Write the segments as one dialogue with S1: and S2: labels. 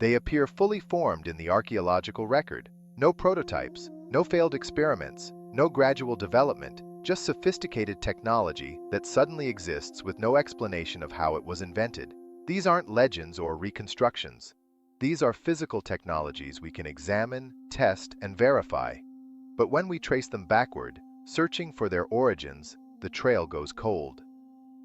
S1: They appear fully formed in the archaeological record. No prototypes, no failed experiments, no gradual development, just sophisticated technology that suddenly exists with no explanation of how it was invented. These aren't legends or reconstructions. These are physical technologies we can examine, test, and verify. But when we trace them backward, searching for their origins, the trail goes cold.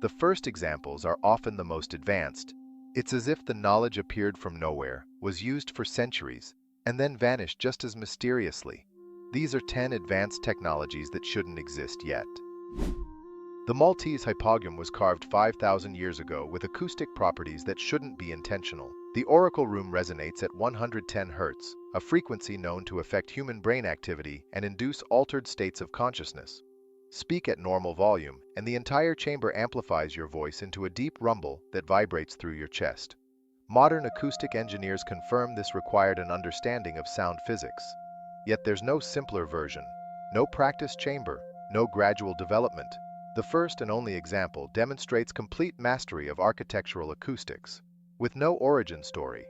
S1: The first examples are often the most advanced. It's as if the knowledge appeared from nowhere, was used for centuries, and then vanished just as mysteriously. These are 10 advanced technologies that shouldn't exist yet. The Maltese Hypogeum was carved 5,000 years ago with acoustic properties that shouldn't be intentional. The oracle room resonates at 110 Hz, a frequency known to affect human brain activity and induce altered states of consciousness. Speak at normal volume, and the entire chamber amplifies your voice into a deep rumble that vibrates through your chest. Modern acoustic engineers confirm this required an understanding of sound physics. Yet there's no simpler version, no practice chamber, no gradual development. The first and only example demonstrates complete mastery of architectural acoustics, with no origin story.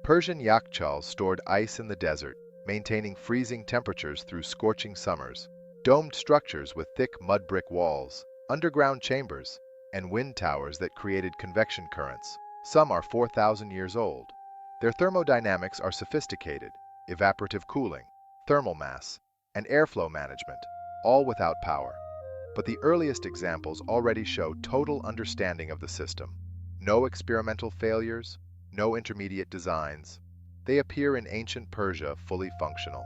S1: Persian Yakhchal stored ice in the desert, maintaining freezing temperatures through scorching summers. Domed structures with thick mud brick walls, underground chambers, and wind towers that created convection currents. Some are 4,000 years old. Their thermodynamics are sophisticated: evaporative cooling, thermal mass, and airflow management, all without power. But the earliest examples already show total understanding of the system. No experimental failures, no intermediate designs. They appear in ancient Persia fully functional.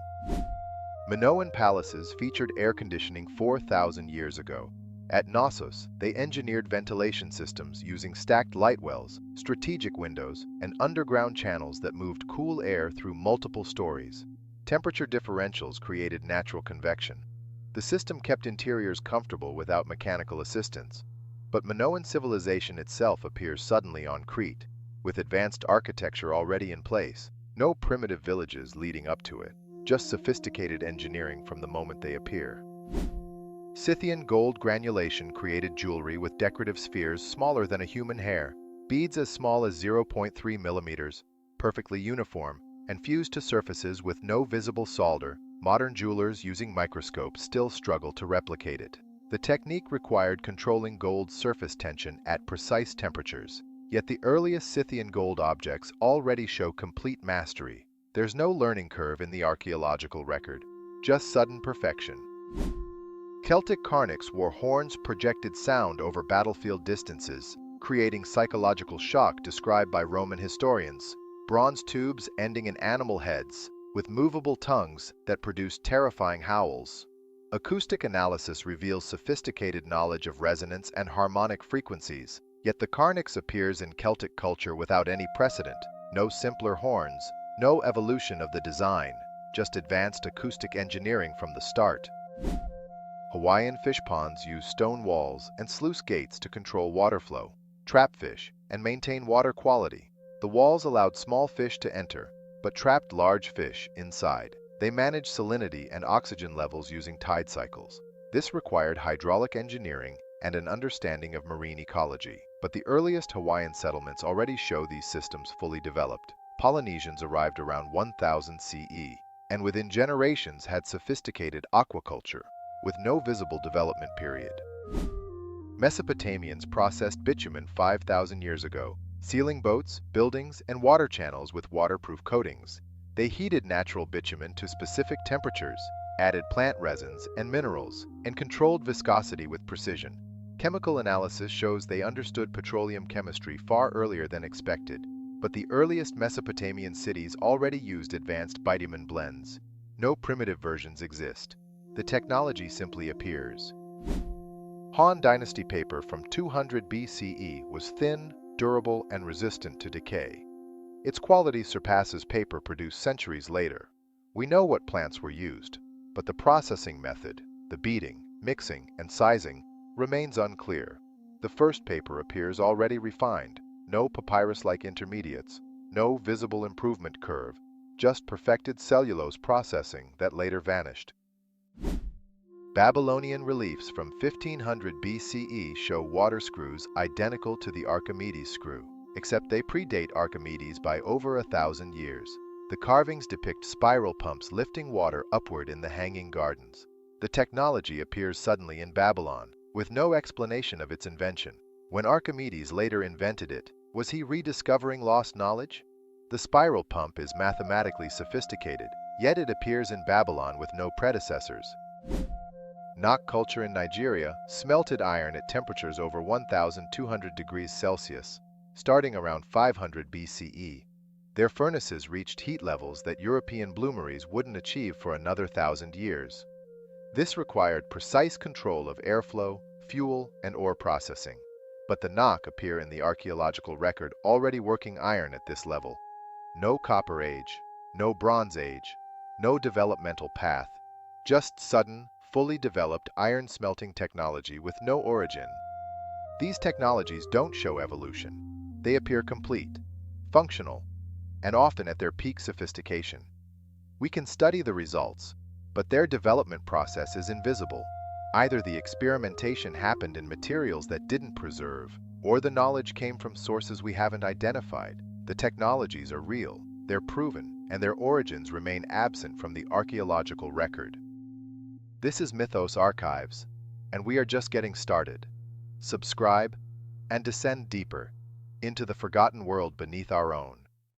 S1: Minoan palaces featured air conditioning 4,000 years ago. At Knossos, they engineered ventilation systems using stacked light wells, strategic windows, and underground channels that moved cool air through multiple stories. Temperature differentials created natural convection. The system kept interiors comfortable without mechanical assistance. But Minoan civilization itself appears suddenly on Crete, with advanced architecture already in place. No primitive villages leading up to it, just sophisticated engineering from the moment they appear. Scythian gold granulation created jewelry with decorative spheres smaller than a human hair, beads as small as 0.3 millimeters, perfectly uniform, and fused to surfaces with no visible solder. Modern jewelers using microscopes still struggle to replicate it. The technique required controlling gold's surface tension at precise temperatures. Yet the earliest Scythian gold objects already show complete mastery. There's no learning curve in the archaeological record, just sudden perfection. Celtic Carnyx wore horns projected sound over battlefield distances, creating psychological shock described by Roman historians. Bronze tubes ending in animal heads, with movable tongues that produced terrifying howls. Acoustic analysis reveals sophisticated knowledge of resonance and harmonic frequencies, yet the Carnyx appears in Celtic culture without any precedent. No simpler horns, no evolution of the design, just advanced acoustic engineering from the start. Hawaiian Fishponds use stone walls and sluice gates to control water flow, trap fish, and maintain water quality. The walls allowed small fish to enter, but trapped large fish inside. They managed salinity and oxygen levels using tide cycles. This required hydraulic engineering and an understanding of marine ecology. But the earliest Hawaiian settlements already show these systems fully developed. Polynesians arrived around 1000 CE, and within generations had sophisticated aquaculture, with no visible development period. Mesopotamians processed bitumen 5,000 years ago, sealing boats, buildings, and water channels with waterproof coatings. They heated natural bitumen to specific temperatures, added plant resins and minerals, and controlled viscosity with precision. Chemical analysis shows they understood petroleum chemistry far earlier than expected, but the earliest Mesopotamian cities already used advanced bitumen blends. No primitive versions exist. The technology simply appears. Han Dynasty paper from 200 BCE was thin, durable, and resistant to decay. Its quality surpasses paper produced centuries later. We know what plants were used, but the processing method, the beating, mixing, and sizing, remains unclear. The first paper appears already refined, no papyrus-like intermediates, no visible improvement curve, just perfected cellulose processing that later vanished. Babylonian reliefs from 1500 BCE show water screws identical to the Archimedes screw. except they predate Archimedes by over 1,000 years. The carvings depict spiral pumps lifting water upward in the Hanging Gardens. The technology appears suddenly in Babylon, with no explanation of its invention. When Archimedes later invented it, was he rediscovering lost knowledge? The spiral pump is mathematically sophisticated, yet it appears in Babylon with no predecessors. Nok culture in Nigeria smelted iron at temperatures over 1,200 degrees Celsius, starting around 500 BCE. Their furnaces reached heat levels that European bloomeries wouldn't achieve for another 1,000 years. This required precise control of airflow, fuel, and ore processing. But the Nok appear in the archaeological record already working iron at this level. No Copper Age, no Bronze Age, no developmental path, just sudden, fully developed iron smelting technology with no origin. These technologies don't show evolution. They appear complete, functional, and often at their peak sophistication. We can study the results, but their development process is invisible. Either the experimentation happened in materials that didn't preserve, or the knowledge came from sources we haven't identified. The technologies are real, they're proven, and their origins remain absent from the archaeological record. This is Mythos Archives, and we are just getting started. Subscribe and descend deeper into the forgotten world beneath our own.